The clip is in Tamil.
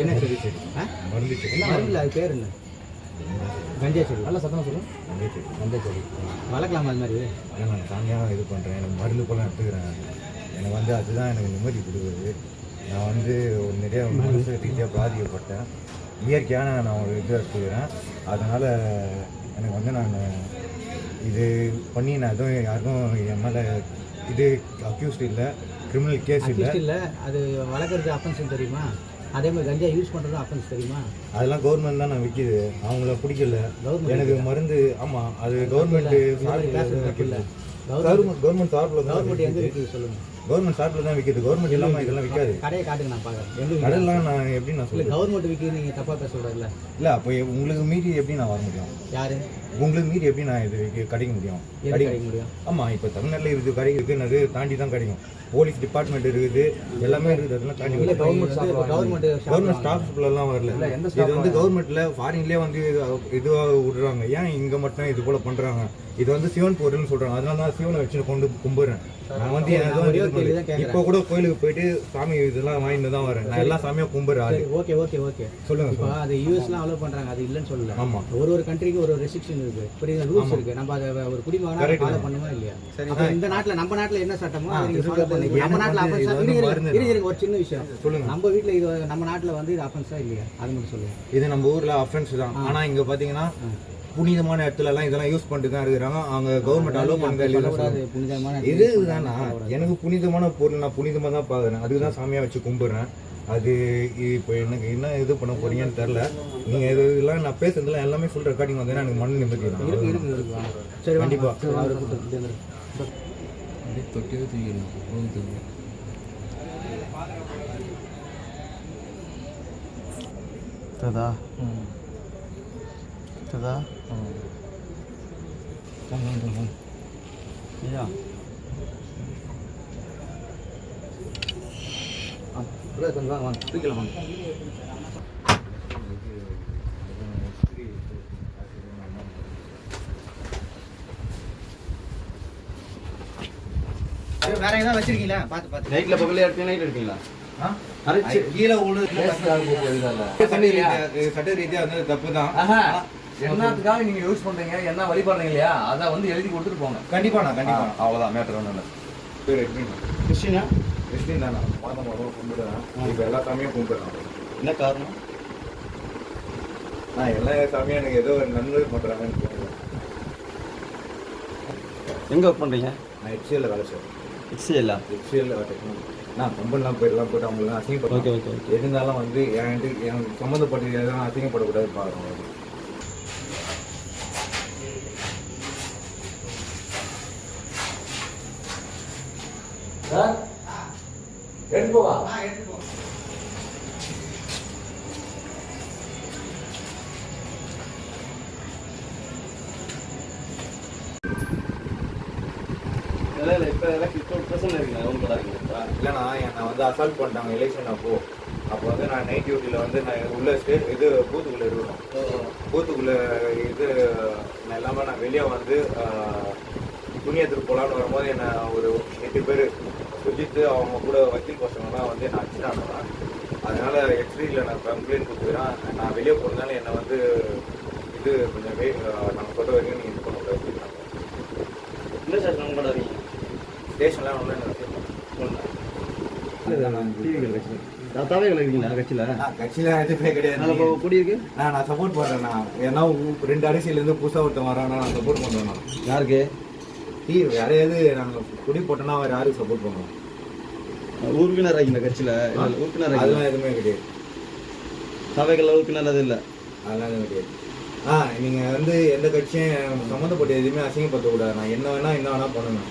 என்ன செடி? மருந்து செடி. என்ன மருந்து? அது பேர் என்ன? கஞ்சா செடி. நல்லா சத்தமாக சொல்லுங்கள். கஞ்சா செடி வளர்க்கலாமா அது மாதிரி? ஏன்னா நான் சாமியாக இது பண்ணுறேன், எனக்கு மருந்து போல எடுத்துக்கிறேன். எனக்கு வந்து அதுதான் எனக்கு நிம்மதி கொடுக்குது. நான் வந்து ஒரு நிறைய மனசு ரீதியாக பாதிக்கப்பட்டேன். இயற்கையான நான் ஒரு இது எடுத்துக்கிறேன். அதனால் எனக்கு வந்து நான் இது பண்ணி நான் எதுவும் யாருக்கும் என் மேலே இது அக்யூஸ்ட் இல்லை, கிரிமினல் கேஸ் இல்லை. அது வளர்க்குறது அஃபென்ஸ் தெரியுமா? அதே மாதிரி கஞ்சா யூஸ் பண்ணுறது அஃபென்ஸ் தெரியுமா? அதெல்லாம் கவர்மெண்ட் தான் நான் விற்கிது, அவங்கள பிடிக்கல. எனக்கு மருந்து ஆமாம், அது கவர்மெண்ட் கவர்மெண்ட் சார்பில் தான் எங்கே விற்கிது சொல்லுங்கள்? கவர்மெண்ட் சார்பில் தான் விற்கிது. கவர்மெண்ட் இல்லாமல் இதெல்லாம் விற்காது. கடையை காட்டுங்க, நான் பார்க்குறேன். கடையெல்லாம் நான் எப்படி நான் சொல்லுவேன்? கவர்மெண்ட் விற்கிது நீங்கள் தப்பாக பேச கூடாதுல்ல. இல்லை, அப்போ உங்களுக்கு மீறி எப்படி நான் வர முடியும்? யார் உங்களுக்கு மீறி எப்படி நான் இது கிடைக்க முடியும்? கிடைக்க முடியும். ஆமாம், இப்போ தமிழ்நாட்டில் இருக்குது, கடை இருக்குன்னு அது தாண்டி தான் கிடைக்கும். போலீஸ் டிபார்ட்மெண்ட் இருக்குது, எல்லாமே இருக்குது, அதெல்லாம் தாண்டி கவர்மெண்ட் ஸ்டாஃப்லாம் வரல. இது வந்து கவர்மெண்ட்டில் ஃபாரின்லேயே வந்து இதுவாக விடுறாங்க. ஏன் இங்கே மட்டும் இது போல் பண்ணுறாங்க? இது வந்து சிவன் பொருள்னு சொல்கிறாங்க. அதனால தான் சிவனை வச்சு கொண்டு கும்பிட்றேன். நான் வந்து இப்போ கூட கோயிலுக்கு போயிட்டு சாமி இதெல்லாம் வாங்கிட்டு தான் வரேன். நான் எல்லா சாமியும் கும்பிட்றேன். ஓகே ஓகே ஓகே சொல்லுங்க. இப்போ அது யூஎஸ்லாம் அலோவ் பண்ணுறாங்க, அது இல்லைன்னு சொல்லல. ஆமாம், ஒரு கண்ட்ரிக்கு ஒரு ரெஸ்ட்ரிக்ஷன் இருக்குது, புரியுது, ரூல்ஸ் இருக்குது. நம்ம அதை ஒரு குடிமகனாக ஃபாலோ பண்ணுமா இல்லையா? இந்த நாட்டில் நம்ம நாட்டில் என்ன சட்டமோ அதை நீங்கள் ஃபாலோ பண்ணி நம்ம நாட்டில் ஒரு சின்ன விஷயம் சொல்லுங்க. நம்ம வீட்டில் இது நம்ம நாட்டில் வந்து இது அஃபென்ஸா இல்லையா? அது மட்டும் சொல்லுங்க. இது நம்ம ஊரில் அஃபென்ஸ் தான். ஆனால் இங்கே பார்த்தீங்கன்னா புனிதமான இடத்துலலாம் இதெல்லாம் யூஸ் பண்ணிட்டு தான் இருக்கிறாங்க. அவங்க கவர்மெண்ட் அலோவ் பண்ணுறது புனிதமான இதுதானா? எனக்கு புனிதமான பொருள் நான் புனிதமாக தான் பார்க்குறேன். அதுக்கு தான் சாமியாக வச்சு கும்பிட்றேன். அது இப்போ எனக்கு என்ன இது பண்ண போறீங்கன்னு தெரில. நீங்கள் இதெல்லாம் நான் பேசுறதுலாம் எல்லாமே ஃபுல் ரெக்கார்டிங் வந்தேன்னா எனக்கு மன நிம்மதி தான். சரி, கண்டிப்பாக ததா ததா ஐயா கொஞ்சம் வாங்க தூக்கில வாங்க. வேற ஏதாவது வச்சிருக்கீங்களா? பார்த்து நைட்ல பகல்ல எடுத்து நைட் எடுக்கீங்களா? கீழே சட்ட ரீதியாக வந்து தப்பு தான். என்னத்துக்காக நீங்க யூஸ் பண்றீங்க, என்ன வழிபடுறீங்க இல்லையா, அதை வந்து எழுதி கொடுத்துட்டு போங்க. கண்டிப்பா நான் கண்டிப்பா அவ்வளவுதான் மேட்டர் ஒண்ணு. கிறிஸ்டினா? கிறிஸ்டின் தான். நான் மாதம் முதல்ல கும்பிடுறேன். இப்போ எல்லா சாமியும் கும்பிடுறேன். என்ன காரணம்? நான் எல்லா சாமியும் எனக்கு ஏதோ ஒரு நன்மை பண்றாங்கன்னு தோணுது. எங்க ஒர்க் பண்றீங்க? நான் ஹெச்சிஎல்ல வேலை செய்றேன். ஹெச்சிஎல்ல டெக்னாலஜி. நான் கம்பெனிலாம் போயிட்டு அவங்களுக்கு அசிங்கப்படும். ஓகே இருந்தாலும் வந்து எனக்கு சம்மந்தப்பட்ட எதுவும் அசிங்கப்படக்கூடாது பார்க்குறோம். எடுத்து போவா. இல்லைண்ணா, என்னை வந்து அசால்ட் பண்ணிட்டாங்க எலெக்ஷன் அப்போ வந்து நான் நைட் டியூட்டியில் வந்து நான் உள்ள இது பூத்துக்குள்ளே இருக்கணும். பூத்துக்குள்ளே இது நான் எல்லாமே நான் வெளியே வந்து துணி எடுத்துட்டு போகலான்னு வரும்போது என்னை ஒரு 8 பேர் சுஜித்து அவங்க கூட வக்கீல் பசங்கள்லாம் வந்து என்னை அடிச்சுட்டாங்க. அதனால எக்ஸ்ரீல நான் கம்ப்ளைண்ட் கொடுத்துக்கிறேன். நான் வெளியே போகிறதுனால என்னை வந்து இது கொஞ்சம் நாங்கள் சொல்கிற வரைக்கும் நீங்கள் இது பண்ணக்கூடாது. இல்லை சார், நம்ம பண்ணாதீங்க. ஸ்டேஷன்லாம் ஒன்று தாத்தாவே இருக்கீங்களா கட்சியில்? கட்சியில் எதுவுமே கிடையாது. குடியிருக்கு நான் சப்போர்ட் பண்ணுறேண்ணா. ஏன்னா 2 அரசியலேருந்து புதுசாக ஒருத்தன் வரானா நான் சப்போர்ட் பண்ணுறேண்ணா. யாருக்கு? யாரையாவது நாங்கள் குடி போட்டோன்னா அவர் யாருக்கு சப்போர்ட் பண்ணுவோம்? உறுப்பினர் ஆகிங்க கட்சியில்? உறுப்பினர் அதெல்லாம் எதுவுமே கிடையாது. சபைகளில் உறுப்பினர் அது இல்லை, அதெல்லாம் எதுவும் கிடையாது. நீங்கள் வந்து எந்த கட்சியும் சம்மந்தப்பட்ட எதுவுமே அசிங்கப்படுத்தக்கூடாது. நான் என்ன வேணால் பண்ணுவேன்.